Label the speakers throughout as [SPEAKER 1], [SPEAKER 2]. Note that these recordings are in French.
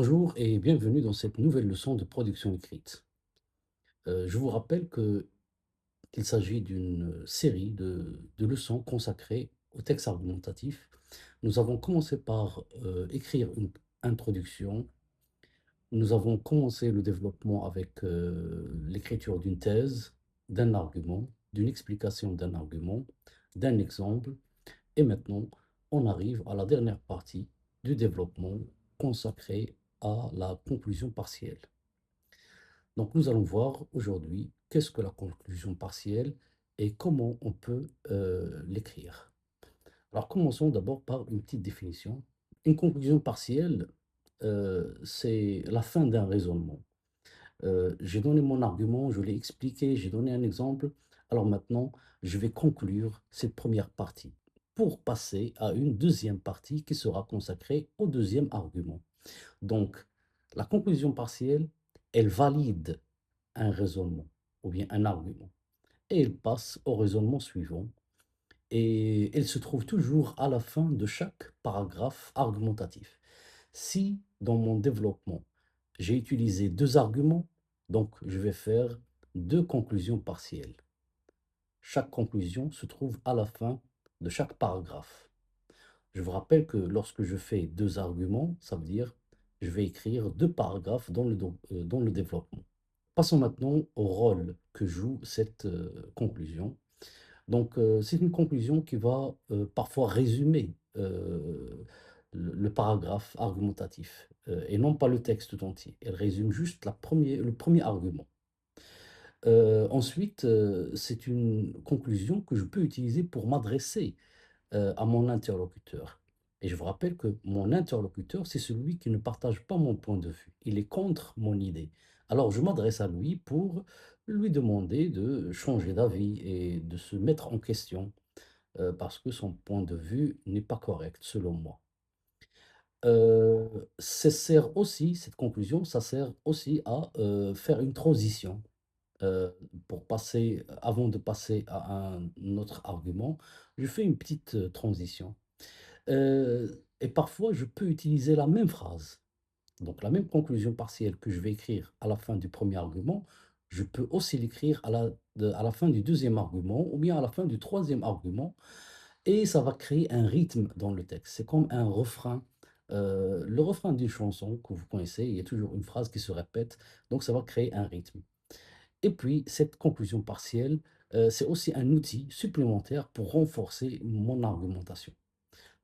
[SPEAKER 1] Bonjour et bienvenue dans cette nouvelle leçon de production écrite. Je vous rappelle qu'il s'agit d'une série de leçons consacrées au texte argumentatif. Nous avons commencé par écrire une introduction. Nous avons commencé le développement avec l'écriture d'une thèse, d'un argument, d'une explication d'un argument, d'un exemple. Et maintenant, on arrive à la dernière partie du développement consacrée à la conclusion partielle. Donc, nous allons voir aujourd'hui qu'est-ce que la conclusion partielle et comment on peut l'écrire. Alors, commençons d'abord par une petite définition. Une conclusion partielle, c'est la fin d'un raisonnement. J'ai donné mon argument, je l'ai expliqué, j'ai donné un exemple. Alors maintenant, je vais conclure cette première partie pour passer à une deuxième partie qui sera consacrée au deuxième argument. Donc, la conclusion partielle, elle valide un raisonnement ou bien un argument. Et elle passe au raisonnement suivant. Et elle se trouve toujours à la fin de chaque paragraphe argumentatif. Si dans mon développement, j'ai utilisé deux arguments, donc je vais faire deux conclusions partielles. Chaque conclusion se trouve à la fin de chaque paragraphe. Je vous rappelle que lorsque je fais deux arguments, ça veut dire je vais écrire deux paragraphes dans le développement. Passons maintenant au rôle que joue cette conclusion. Donc, c'est une conclusion qui va parfois résumer le paragraphe argumentatif et non pas le texte tout entier. Elle résume juste le premier argument. Ensuite, c'est une conclusion que je peux utiliser pour m'adresser à mon interlocuteur. Et je vous rappelle que mon interlocuteur, c'est celui qui ne partage pas mon point de vue. Il est contre mon idée. Alors je m'adresse à lui pour lui demander de changer d'avis et de se mettre en question parce que son point de vue n'est pas correct selon moi. Ça sert aussi, cette conclusion, ça sert aussi à faire une transition pour passer, avant de passer à un autre argument, je fais une petite transition. Et parfois, je peux utiliser la même phrase, donc la même conclusion partielle que je vais écrire à la fin du premier argument, je peux aussi l'écrire à la fin du deuxième argument ou bien à la fin du troisième argument, et ça va créer un rythme dans le texte. C'est comme un refrain. Le refrain d'une chanson que vous connaissez, il y a toujours une phrase qui se répète, donc ça va créer un rythme. Et puis, cette conclusion partielle, c'est aussi un outil supplémentaire pour renforcer mon argumentation.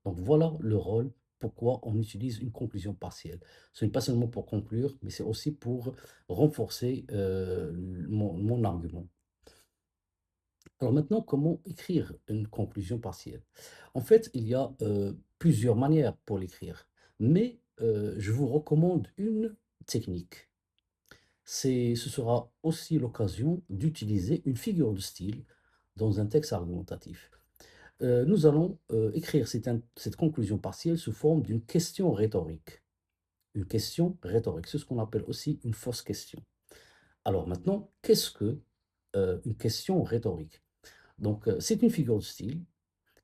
[SPEAKER 1] Donc voilà le rôle, pourquoi on utilise une conclusion partielle. Ce n'est pas seulement pour conclure, mais c'est aussi pour renforcer mon argument. Alors maintenant, comment écrire une conclusion partielle? En fait, il y a plusieurs manières pour l'écrire, mais je vous recommande une technique. Ce sera aussi l'occasion d'utiliser une figure de style dans un texte argumentatif. Nous allons écrire cette conclusion partielle sous forme d'une question rhétorique. Une question rhétorique, c'est ce qu'on appelle aussi une fausse question. Alors maintenant, qu'est-ce que une question rhétorique? Donc, c'est une figure de style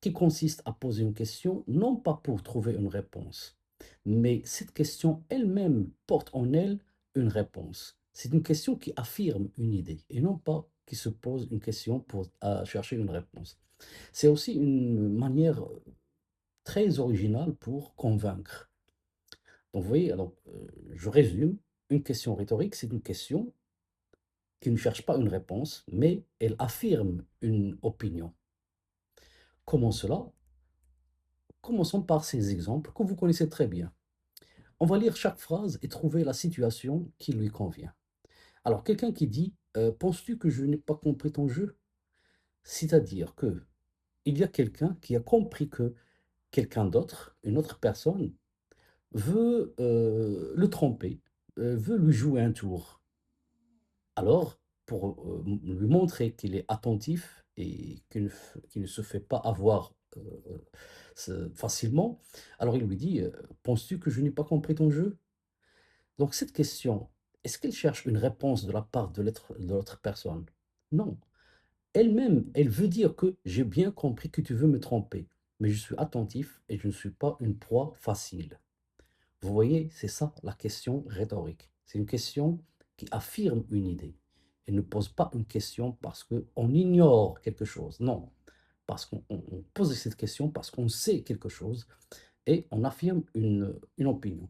[SPEAKER 1] qui consiste à poser une question, non pas pour trouver une réponse, mais cette question elle-même porte en elle une réponse. C'est une question qui affirme une idée et non pas qui se pose une question pour chercher une réponse. C'est aussi une manière très originale pour convaincre. Donc, vous voyez, alors, je résume, une question rhétorique, c'est une question qui ne cherche pas une réponse, mais elle affirme une opinion. Comment cela? Commençons par ces exemples que vous connaissez très bien. On va lire chaque phrase et trouver la situation qui lui convient. Alors, quelqu'un qui dit penses-tu que je n'ai pas compris ton jeu? C'est-à-dire que il y a quelqu'un qui a compris que quelqu'un d'autre, une autre personne, veut le tromper, veut lui jouer un tour. Alors, pour lui montrer qu'il est attentif et qu'il ne se fait pas avoir facilement, alors il lui dit penses-tu que je n'ai pas compris ton jeu? Donc cette question, est-ce qu'elle cherche une réponse de la part de l'autre personne? Non. Elle-même, elle veut dire que j'ai bien compris que tu veux me tromper, mais je suis attentif et je ne suis pas une proie facile. Vous voyez, c'est ça la question rhétorique. C'est une question qui affirme une idée. Elle ne pose pas une question parce qu'on ignore quelque chose. Non, parce qu'on pose cette question parce qu'on sait quelque chose et on affirme une opinion.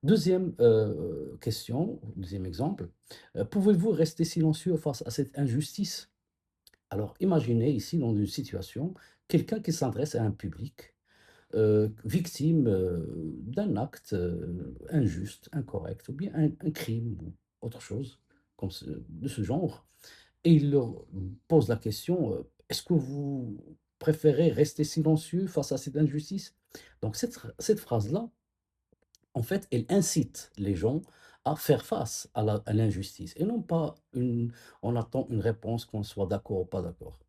[SPEAKER 1] Deuxième question, deuxième exemple, pouvez-vous rester silencieux face à cette injustice? Alors imaginez ici dans une situation, quelqu'un qui s'adresse à un public victime d'un acte injuste, incorrect, ou bien un crime ou autre chose de ce genre. Et il leur pose la question, est-ce que vous préférez rester silencieux face à cette injustice? Donc cette phrase-là, en fait, elle incite les gens à faire face à l'injustice et non pas on attend une réponse qu'on soit d'accord ou pas d'accord.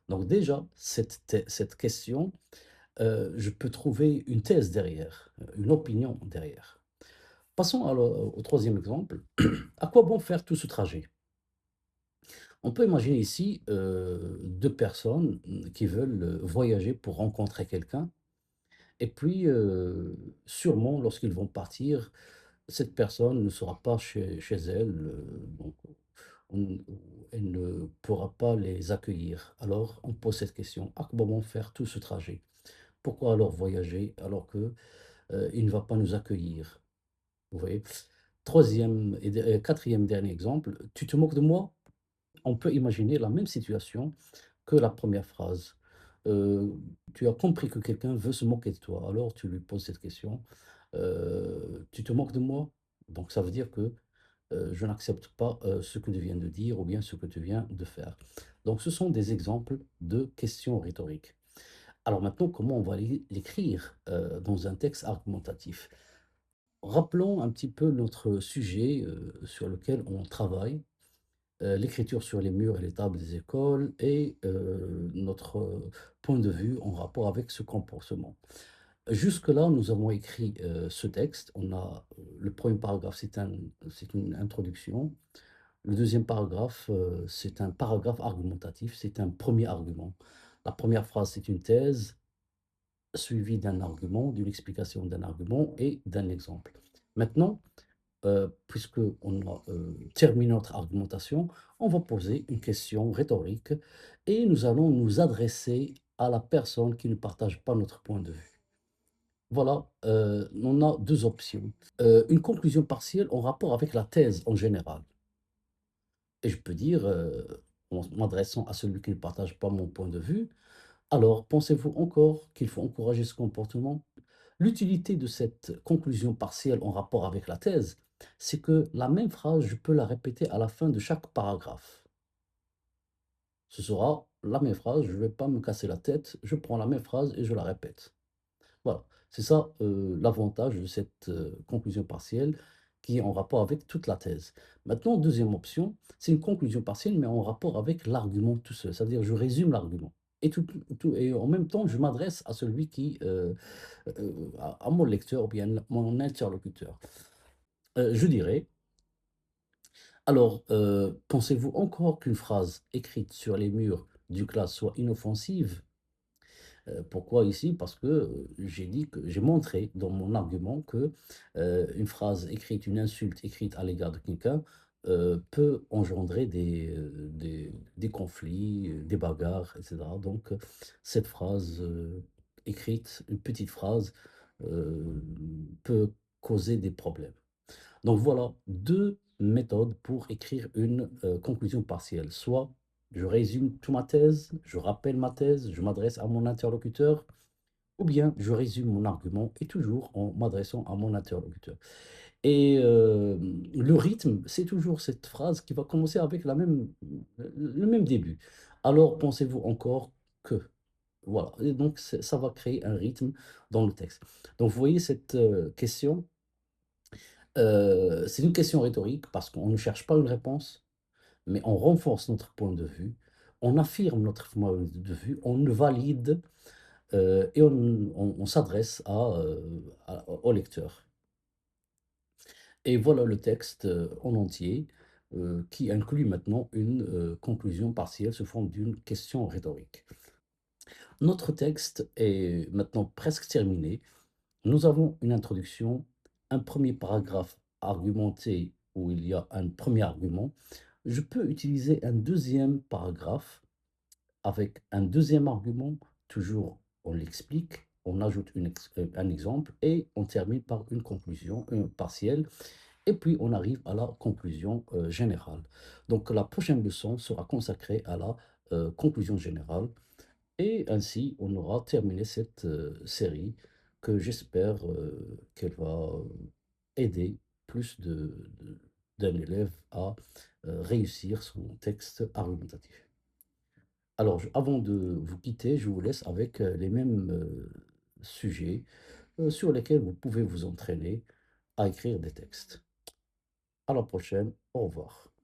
[SPEAKER 1] Donc déjà, cette question, je peux trouver une thèse derrière, une opinion derrière. Passons au troisième exemple. À quoi bon faire tout ce trajet? On peut imaginer ici deux personnes qui veulent voyager pour rencontrer quelqu'un. Et puis, sûrement, lorsqu'ils vont partir, cette personne ne sera pas chez elle, donc on- elle ne pourra pas les accueillir. Alors, on pose cette question, à quoi bon faire tout ce trajet? Pourquoi alors voyager alors que il ne va pas nous accueillir? Vous voyez? Troisième et quatrième dernier exemple, tu te moques de moi? On peut imaginer la même situation que la première phrase. Tu as compris que quelqu'un veut se moquer de toi, alors tu lui poses cette question. Tu te moques de moi? Donc ça veut dire que je n'accepte pas ce que tu viens de dire ou bien ce que tu viens de faire. Donc ce sont des exemples de questions rhétoriques. Alors maintenant, comment on va l'écrire dans un texte argumentatif? Rappelons un petit peu notre sujet sur lequel on travaille, l'écriture sur les murs et les tables des écoles et notre point de vue en rapport avec ce comportement. Jusque-là, nous avons écrit ce texte. On a le premier paragraphe, c'est une introduction. Le deuxième paragraphe, c'est un paragraphe argumentatif, c'est un premier argument. La première phrase, c'est une thèse suivie d'un argument, d'une explication d'un argument et d'un exemple. Maintenant, puisqu'on a terminé notre argumentation, on va poser une question rhétorique et nous allons nous adresser à la personne qui ne partage pas notre point de vue. Voilà, on a deux options. Une conclusion partielle en rapport avec la thèse en général. Et je peux dire, en m'adressant à celui qui ne partage pas mon point de vue, alors pensez-vous encore qu'il faut encourager ce comportement? L'utilité de cette conclusion partielle en rapport avec la thèse, c'est que la même phrase, je peux la répéter à la fin de chaque paragraphe. Ce sera la même phrase, je ne vais pas me casser la tête, je prends la même phrase et je la répète. Voilà, c'est ça l'avantage de cette conclusion partielle qui est en rapport avec toute la thèse. Maintenant, deuxième option, c'est une conclusion partielle, mais en rapport avec l'argument tout seul. C'est-à-dire, je résume l'argument. Et en même temps, je m'adresse à celui qui, à mon lecteur ou bien mon interlocuteur. Je dirais, alors, pensez-vous encore qu'une phrase écrite sur les murs du classe soit inoffensive? Pourquoi ici? Parce que, j'ai montré dans mon argument que, une phrase écrite, une insulte écrite à l'égard de quelqu'un, peut engendrer des conflits, des bagarres et cetera. Donc, cette phrase, écrite, une petite phrase, peut causer des problèmes. Donc voilà 2 méthodes pour écrire une, conclusion partielle. Soit je résume toute ma thèse, je rappelle ma thèse, je m'adresse à mon interlocuteur, ou bien je résume mon argument et toujours en m'adressant à mon interlocuteur. Et le rythme, c'est toujours cette phrase qui va commencer avec le même début. Alors pensez-vous encore que? Voilà, et donc ça va créer un rythme dans le texte. Donc vous voyez cette, question, c'est une question rhétorique parce qu'on ne cherche pas une réponse, mais on renforce notre point de vue, on affirme notre point de vue, on le valide, et on s'adresse au lecteur. Et voilà le texte, en entier, qui inclut maintenant une, conclusion partielle sous forme d'une question rhétorique. Notre texte est maintenant presque terminé. Nous avons une introduction, un premier paragraphe argumenté où il y a un premier argument, je peux utiliser un deuxième paragraphe avec un deuxième argument. Toujours on l'explique, on ajoute un exemple et on termine par une conclusion partielle et puis on arrive à la conclusion générale. Donc la prochaine leçon sera consacrée à la conclusion générale et ainsi on aura terminé cette série que j'espère qu'elle va aider plus d'un élève à réussir son texte argumentatif. Alors, avant de vous quitter, je vous laisse avec les mêmes sujets sur lesquels vous pouvez vous entraîner à écrire des textes. À la prochaine, au revoir.